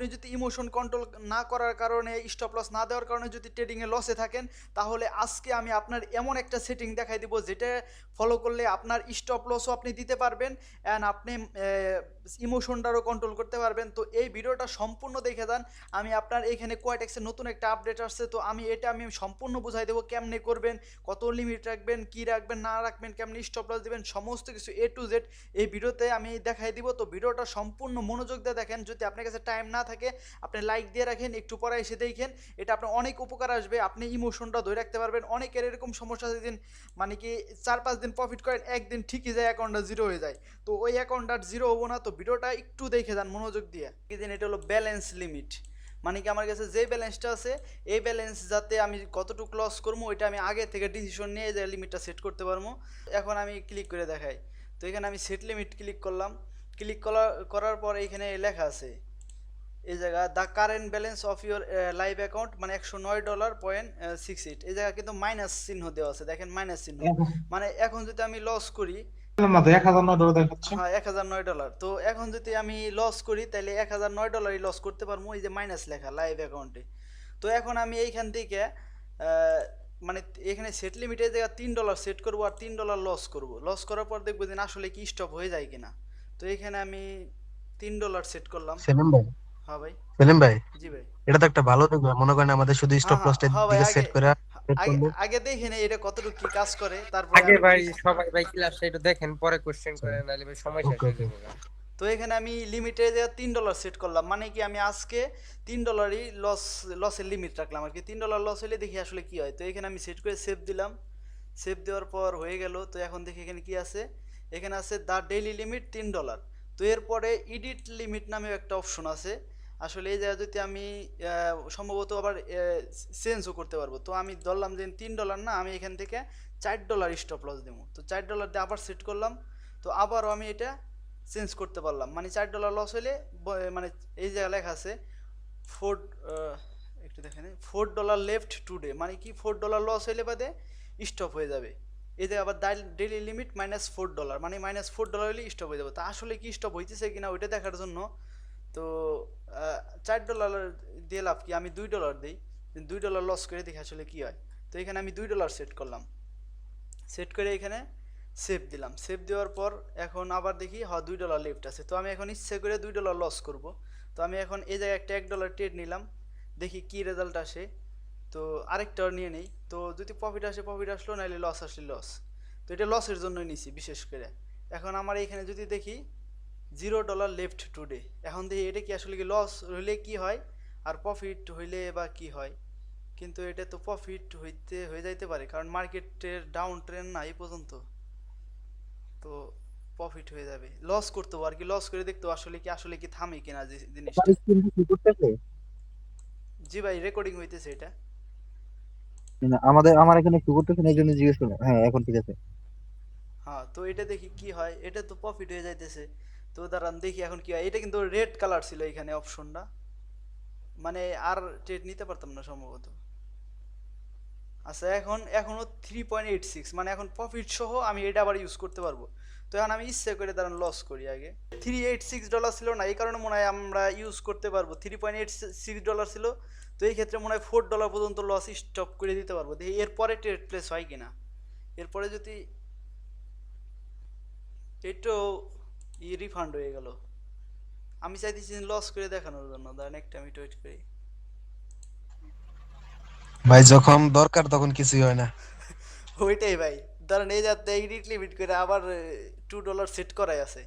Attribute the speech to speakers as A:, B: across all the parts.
A: আপনি যদি emotion control না করার কারণে স্টপ লস না দেওয়ার কারণে যদি ট্রেডিংয়ে লসে থাকেন, তাহলে আজকে আমি আপনার এমন একটা সেটিং দেখাই দিব যেটা ফলো করলে আপনার স্টপ লসও আপনি দিতে পারবেন অ্যান্ড আপনি ইমোশনটারও কন্ট্রোল করতে পারবেন। তো এই ভিডিওটা সম্পূর্ণ দেখে যান। আমি আপনার এইখানে কোয়াটেক্সের নতুন একটা আপডেট আসছে, তো আমি সম্পূর্ণ বুঝাই দেবো কেমনে করবেন, কত লিমিট রাখবেন, কি রাখবেন না রাখবেন, কেমনে স্টপ লস দেবেন, সমস্ত কিছু A to Z এই ভিডিওতে আমি দেখাই দিব। তো ভিডিওটা সম্পূর্ণ মনোযোগ দিয়ে দেখেন। যদি আপনার কাছে টাইম না থাকে আপনি লাইক দিয়ে রাখেন, একটু পরে এসে দেখেন, এটা আপনার অনেক উপকার আসবে। আপনি ইমোশনটা ধরে রাখতে পারবেন। অনেকের এরকম সমস্যা আছে, দিন মানে কি 4-5 দিন প্রফিট করেন, একদিন ঠিকই যায় অ্যাকাউন্টটা জিরো হয়ে যায়। তো ওই অ্যাকাউন্টটা জিরো হবো না। তো ভিডিওটা একটু দেখে যান মনোযোগ দিয়ে। দিন এটা হলো ব্যালেন্স লিমিট, মানে কি আমার কাছে যে ব্যালেন্সটা আছে এই ব্যালেন্স যাতে আমি কতটুকু লস করবো ওইটা আমি আগে থেকে ডিসিশন নিয়ে যে লিমিটটা সেট করতে পারবো। এখন আমি ক্লিক করে দেখাই। তো এখানে আমি সেট লিমিট ক্লিক করলাম। করার পর এখানে লেখা আছে এই জায়গা the current balance of your live account, মানে $109.68। এই জায়গা কিন্তু মাইনাস চিহ্ন দেওয়া আছে, দেখেন মাইনাস চিহ্ন। মানে এখন যদি আমি লস করি,
B: না তো $1009 দেখাচ্ছে।
A: হ্যাঁ $1009। তো এখন যদি আমি লস করি তাহলে $1009 লস করতে পারবো, এই যে মাইনাস লেখা লাইভ অ্যাকাউন্টে। তো এখন আমি এইখান থেকে মানে এখানে সেট লিমিটের জায়গায় $3 সেট করবো আর $3 লস করব। লস করার পর দেখবো যে আসলে কি স্টপ হয়ে যায় কিনা। তো এখানে আমি $3 সেট করলাম।
C: সেলিম ভাই,
A: হ্যাঁ ভাই।
C: সেলিম ভাই,
A: জি ভাই।
C: এটা তো একটা ভালো দিক ভাই। মনে করেন আমাদের শুধু
A: হ্যাঁ
C: স্টপ
A: হ্যাঁ
C: লসের
A: হ্যাঁ ভাই,
C: দিকে
A: আগে
C: সেট করে সেট
A: আগে
C: করলে।
A: আগে দেখে নেই এটা কতটুকু কি কাজ করে, তারপরে
D: আগে
A: আমি
D: ভাই
A: বলি।
D: সবাই ভাই ক্লাসটা একটু দেখেন, পরে কোশ্চেন করেন, নাহলে ভাই সময় শেষ
C: ওকে
D: হয়ে
C: ওকে।
D: যাবে গা।
A: তো এখানে আমি লিমিটের জায়গায় $3 সেট করলাম, মানে কি আমি আজকে $3ই লসের লিমিট রাখলাম আর কি। $3 লস হলে দেখি আসলে কি হয়। তো এখানে আমি সেট করে সেভ দিলাম। সেভ দেওয়ার পর হয়ে গেল। তো এখন দেখি এখানে কি আছে, এখানে আছে দ্য ডেইলি লিমিট $3। তো এরপরে এডিট লিমিট নামেও একটা অপশন আছে। আসলে এই জায়গায় যদি আমি সম্ভবত আবার চেঞ্জও করতে পারবো। তো আমি ধরলাম যে $3 না, আমি এখান থেকে $4 স্টপ লস দেবো। তো $4 দিয়ে আবার সেট করলাম। তো আবারও আমি এটা চেঞ্জ করতে পারলাম, মানে $4 লস হলে মানে এই জায়গায় লেখা আছে ফোর, একটু দেখেন $4 লেফট টুডে, মানে কি $4 লস হলে বাদে স্টপ হয়ে যাবে। এই যে আবার ডেইলি লিমিট -$4, মানে -$4 হলে স্টপ হয়ে যাবে। তা আসলে কি স্টপ হইতেছে কিনা ওইটা দেখার জন্য তো $4 দিয়ে লাভ কি, আমি $2 দিই, $2 লস করে দেখি আসলে কি হয়। তো এখানে আমি $2 সেট করলাম। সেট করে এখানে সেভ দিলাম। সেভ দেওয়ার পর এখন আবার দেখি হ্যাঁ $2 লেফট আছে। তো আমি এখন ইচ্ছে করে $2 লস করব। তো আমি এখন এই জায়গায় একটা $1 ট্রেড নিলাম, দেখি কি রেজাল্ট আসে। তো আরেকটাও নিয়ে নেই। তো যদি প্রফিট আসে প্রফিট আসলো, নাহলে লস আসলে লস। তো এটা লসের জন্যই নিছি বিশেষ করে। এখন আমার এখানে যদি দেখি $0 লেফট টুডে, এখন দেখি এটা কি আসলে কি লস হইলে কি হয় আর প্রফিট হইলে বা কি হয়। কিন্তু এটা তো প্রফিট হয়ে যাইতে পারে, কারণ মার্কেটের ডাউন ট্রেন্ড না এই পর্যন্ত। তো প্রফিট হয়ে যাবে, লস করতে আর কি, লস করে দেখতো আসলে কি থামে কিনা জিনিসটা। জি ভাই, রেকর্ডিং হইতেছে এটা।
E: আমার এখানে একটু করতেছেন, এই জন্য জিজ্ঞেস করলাম। হ্যাঁ, এখন ঠিক আছে।
A: হ্যাঁ, তো এটা দেখি কি হয়, এটা তো প্রফিট হয়ে যাইতেছে। তো দাঁড়ান দেখি এখন কি হয়। এটা কিন্তু রেড কালার ছিল এখানে অপশনটা, মানে আর ট্রেড নিতে পারতাম না সম্ভবত। আচ্ছা, এখনো 3.86, মানে এখন প্রফিট সহ আমি এটা আবার ইউজ করতে পারবো। তো এখন আমি ইচ্ছে করে দাঁড়ান লস করি আগে। $386 ছিল না, এই কারণে মনে হয় আমরা ইউজ করতে পারবো। $3.86 ছিল। তো এই ক্ষেত্রে মনে হয় $4 পর্যন্ত লস স্টপ করে দিতে পারবো। দেখি এরপরে ট্রেড প্লেস হয় কিনা। এরপরে যদি এটাও রিফান্ড হয়ে গেল, আমি চাইতেছি লস করে দেখানোর জন্য। দাঁড়ান একটা আমি ওয়েট করি।
C: ভাই যখন দরকার তখন কিছুই হয় না।
A: ওইটাই ভাই। ধরেন এই যাতে এডিট লিমিট করে আবার $2 সেট করাই আছে,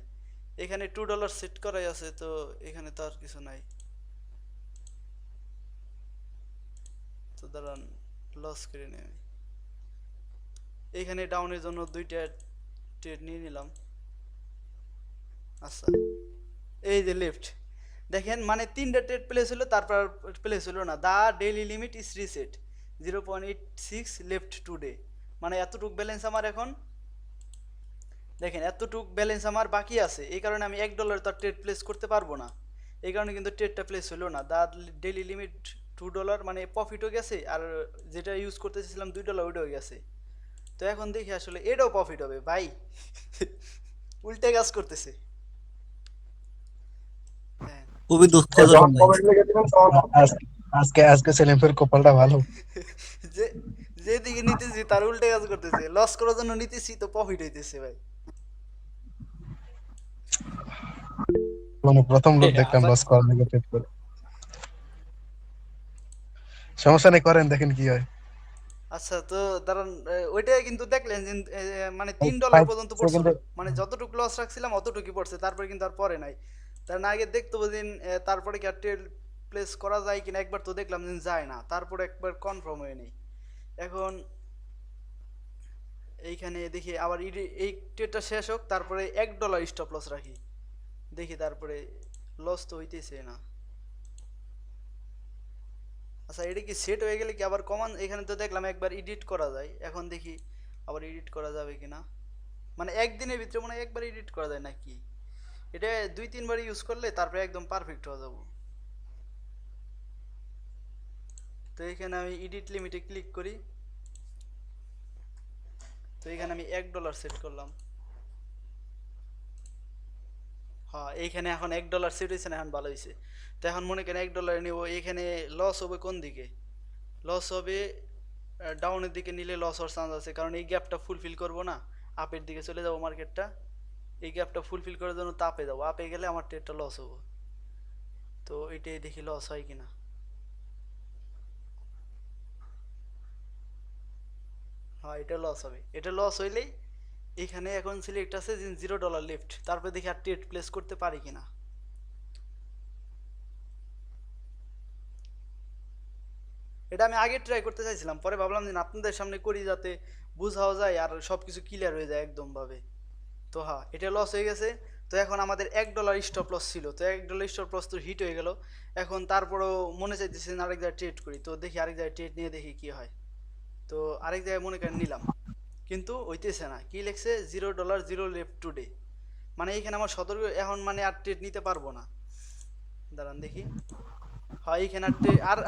A: এখানে $2 সেট করাই আছে। তো এখানে তো আর কিছু নাই। তো দাঁড়ান লস করে নিই আমি। এইখানে ডাউনের জন্য দুইটা ট্রেড নিয়ে নিলাম। আচ্ছা, এই যে লেফট দেখেন, মানে 3টা ট্রেড প্লেস হলো, তারপর প্লেস হলো না। The daily limit is reset 0.86 left today, মানে এতটুক ব্যালেন্স আমার এখন। দেখেন এতটুক ব্যালেন্স আমার বাকি আছে, এই কারণে আমি $1 তো ট্রেড প্লেস করতে পারবো না। এই কারণে কিন্তু ট্রেডটা প্লেস হলো না। দা ডেইলি লিমিট $2, মানে প্রফিটও গেছে, আর যেটা ইউজ করতেছিলাম $2 ওইটাও গেছে। তো এখন দেখি আসলে এটাও প্রফিট হবে ভাই। উল্টে কাজ করতেছে। হ্যাঁ,
F: খুবই দুঃখজনক ভাই।
C: আজকে আজকে আজকে সেলিমের কপালটা ভালো।
A: যে যেদিকে নিতেছি তার উল্টে কাজ করতেছে, লস করার জন্য নিতেছি তো প্রফিট হইতেছে ভাই।
C: মানে প্রথম লোক দেখলাম
D: আবার
C: লস করার লেগে ট্রেড করে। সমস্যা নেই, করেন দেখেন কি হয়।
A: আচ্ছা তো দাঁড়ান, ওইটাই কিন্তু দেখলেন যে মানে $3
C: ফাইভ
A: পর্যন্ত পড়ছিল,
C: সেকেন্ডে
A: মানে যতটুকু লস রাখছিলাম অতটুকুই পড়ছে, তারপরে কিন্তু আর পরে নাই। তার না আগে দেখতে বুঝিন তারপরে কি আর ট্রেড প্লেস করা যায় কিনা, একবার তো দেখলাম যে যায় না, তারপরে একবার কনফার্ম হয়ে নেই। এখন এইখানে দেখি আবার এই ট্রেডটা শেষ হোক, তারপরে $1 স্টপ লস রাখি, দেখি তারপরে লস তো হইতেছে না। আচ্ছা এটা কি সেট হয়ে গেলে কি আবার কমান, এখানে তো দেখলাম একবার এডিট করা যায়, এখন দেখি আবার এডিট করা যাবে কিনা। মানে একদিনের ভিতরে মনে হয় একবার এডিট করা যায় নাকি, এটা 2-3 বার ইউজ করলে তারপরে একদম পারফেক্ট হয়ে যাব। তো এখানে আমি এডিট লিমিটে ক্লিক করি, তো এখানে আমি $1 সেট করলাম। হ্যাঁ এইখানে এখন $1 সেট হয়েছে না, এখন ভালো হয়েছে। তো এখন মনে করেন $1 নিব, এখানে লস হবে কোন দিকে, লস হবে ডাউনের দিকে নিলে লস হওয়ার চান্স আছে, কারণ এই গ্যাপটা ফুলফিল করব না, আপের দিকে চলে যাব মার্কেটটা, এই গ্যাপটা ফুলফিল করার জন্য তো আপে যাবো, আপে গেলে আমার ট্রেডটা লস হবো। তো এটাই দেখি লস হয় কিনা। হ্যাঁ এটা লস হবে, এটা লস হইলেই এখানে এখন সিলেক্ট আছে যে $0 লেফট, তারপরে দেখি আর ট্রেড প্লেস করতে পারি কিনা। এটা আমি আগে ট্রাই করতে চাইছিলাম, পরে ভাবলাম যে না, আপনাদের সামনে করি যাতে বুঝাও যায় আর সবকিছু ক্লিয়ার হয়ে যায় একদম ভাবে। তো হ্যাঁ এটা লস হয়ে গেছে। তো এখন আমাদের $1 স্টপ লস ছিল, তো $1 স্টপ লস তো হিট হয়ে গেল। এখন তারপরেও মনে চাইতেছে আরেক জায়গায় ট্রেড করি, তো দেখি আরেক জায়গায় ট্রেড নিয়ে দেখি কি হয়। তো আরেক জায়গায় মনে করেন নিলাম, কিন্তু হইতেছে না, কি লেখছে $0 0 লেফট টুডে, মানে এইখানে আমার সতর্ক, এখন মানে আর ট্রেড নিতে পারবো না। দাঁড়ান দেখি, হয় এইখানে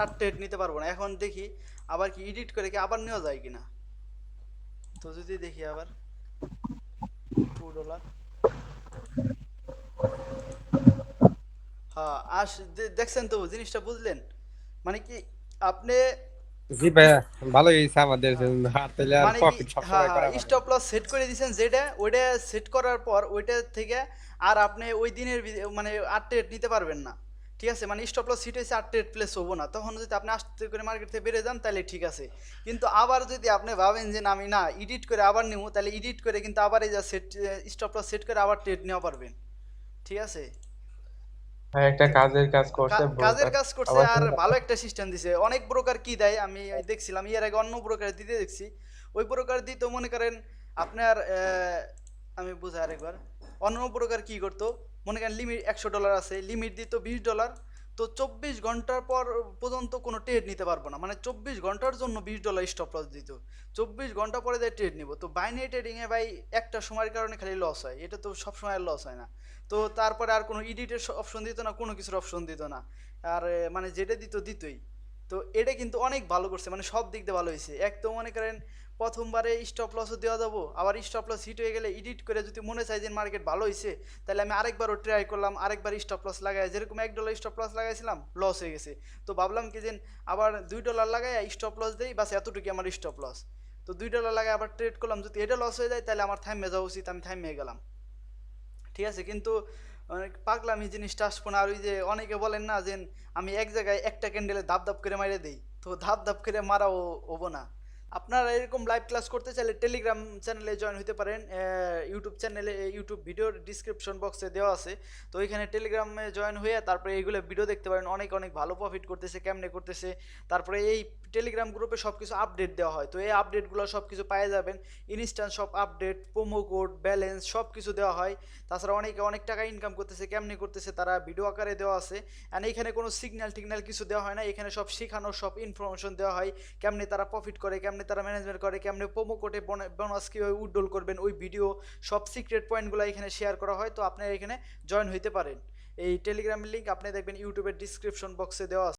A: আর ট্রেড নিতে পারবো না। এখন দেখি আবার কি এডিট করে কি আবার নেওয়া যায় কিনা, তো যদি দেখি আবার $2, হ্যাঁ দেখছেন তো জিনিসটা বুঝলেন, মানে কি আপনি,
D: জি ভাইয়া, ভালোই হয়েছে আমাদের
A: হ্যাঁ
D: জন্য, আর তাহলে আর
A: মানে কি,
D: প্রফিট
A: হ্যাঁ
D: সবসময়
A: হ্যাঁ
D: করা ভালো।
A: স্টপ লস সেট করে দিয়েছেন যেটা, ওইটা সেট করার পর ওইটা থেকে আর আপনি ওই দিনের মানে আর ট্রেড নিতে পারবেন না। ঠিক আছে, মানে স্টপ লস হিট হয়েছে আর ট্রেড প্লেস হবো না, তখন যদি আপনি আস্তে করে মার্কেট থেকে বেড়ে যান তাহলে ঠিক আছে। কিন্তু আবার যদি আপনি ভাবেন যে না আমি না এডিট করে আবার নিব, তাহলে এডিট করে কিন্তু আবার এই যা সেট স্টপ লস সেট করে আবার ট্রেড নেওয়া পারবেন। ঠিক আছে,
G: হ্যাঁ, একটা কাজের কাজ করছে
A: কাজের
G: ব্রোকার।
A: কাজ করছে,
G: আবার
A: আর
G: তুমি
A: ভালো একটা সিস্টেম দিছে। অনেক ব্রোকার কি দেয় আমি দেখছিলাম, এর আগে অন্য ব্রোকার দিতে দেখছি, ওই ব্রোকার দিত মনে করেন আপনার আমি বুঝাই আরেকবার, অন্য ব্রোকার কি করতো, মনে করেন লিমিট $100 আছে, লিমিট দিত $20, তো 24 ঘন্টার পর পর্যন্ত কোনো ট্রেড নিতে পারবো না, মানে 24 ঘন্টার জন্য $20 স্টপ লস দিত, 24 ঘন্টা পরে দিয়ে ট্রেড নিব। তো বাইনারি ট্রেডিংয়ে ভাই একটা সময়ের কারণে খালি লস হয়, এটা তো সব সময় লস হয় না। তো তারপরে আর কোনো এডিটের অপশন দিত না, কোনো কিছুর অপশন দিত না, আর মানে যেটা দিত দিতই। তো এটা কিন্তু অনেক ভালো করছে, মানে সব দিক দিয়ে ভালো হয়েছে। এক তো মনে করেন প্রথমবারে স্টপ লসও দেওয়া যাবো, আবার স্টপ লস হিট হয়ে গেলে এডিট করে যদি মনে চাই যে মার্কেট ভালো হয়েছে, তাহলে আমি আরেকবারও ট্রাই করলাম, আরেকবার স্টপ লস লাগাই, যেরকম $1 স্টপ লস লাগাইছিলাম লস হয়ে গেছে, তো ভাবলাম কি যে আবার $2 লাগাই স্টপ লস দেই, বাস এতটুকু আমার স্টপ লস। তো $2 লাগাই আবার ট্রেড করলাম, যদি এটা লস হয়ে যায় তাহলে আমার থাইমে যাওয়া উচিত, আমি থাইমে গেলাম। ঠিক আছে, কিন্তু অনেক পাগলামি জিনিসটা আসবো না। আর ওই যে অনেকে বলেন না যে আমি এক জায়গায় একটা ক্যান্ডেলে ধাপ ধাপ করে মারিয়ে দিই, তো ধাপ ধাপ করে মারাও হবো না। আপনারা এরকম লাইভ ক্লাস করতে চাইলে টেলিগ্রাম চ্যানেলে জয়েন হতে পারেন, ইউটিউব চ্যানেলে ইউটিউব ভিডিওর ডিসক্রিপশন বক্সে দেওয়া আছে, তো ওইখানে টেলিগ্রামে জয়েন হয়ে তারপরে এইগুলো ভিডিও দেখতে পারেন, অনেক অনেক ভালো প্রফিট করতেছে, কেমনে করতেছে। তারপরে এই টেলিগ্রাম গ্রুপে সব কিছু আপডেট দেওয়া হয়, তো এই আপডেটগুলো সব কিছু পাওয়া যাবেন, ইনস্ট্যান্ট সব আপডেট, প্রোমো কোড, ব্যালেন্স সব কিছু দেওয়া হয়। তাছাড়া অনেকে অনেক টাকা ইনকাম করতেছে, কেমনে করতেছে তারা ভিডিও আকারে দেওয়া আছে। অ্যান্ড এখানে কোনো সিগন্যাল টিগন্যাল কিছু দেওয়া হয় না, এখানে সব শেখানো, সব ইনফরমেশন দেওয়া হয়, কেমনে তারা প্রফিট করে, কেমনে তারা ম্যানেজমেন্ট করে, কেমনে প্রোমো কোডে বোনাস কীভাবে উইথড্রল করবেন, ওই ভিডিও সব সিক্রেট পয়েন্টগুলো এখানে শেয়ার করা হয়। তো আপনারা এখানে জয়েন হইতে পারেন। এই টেলিগ্রামের লিঙ্ক আপনি দেখবেন ইউটিউবের ডিসক্রিপশন বক্সে দেওয়া আছে।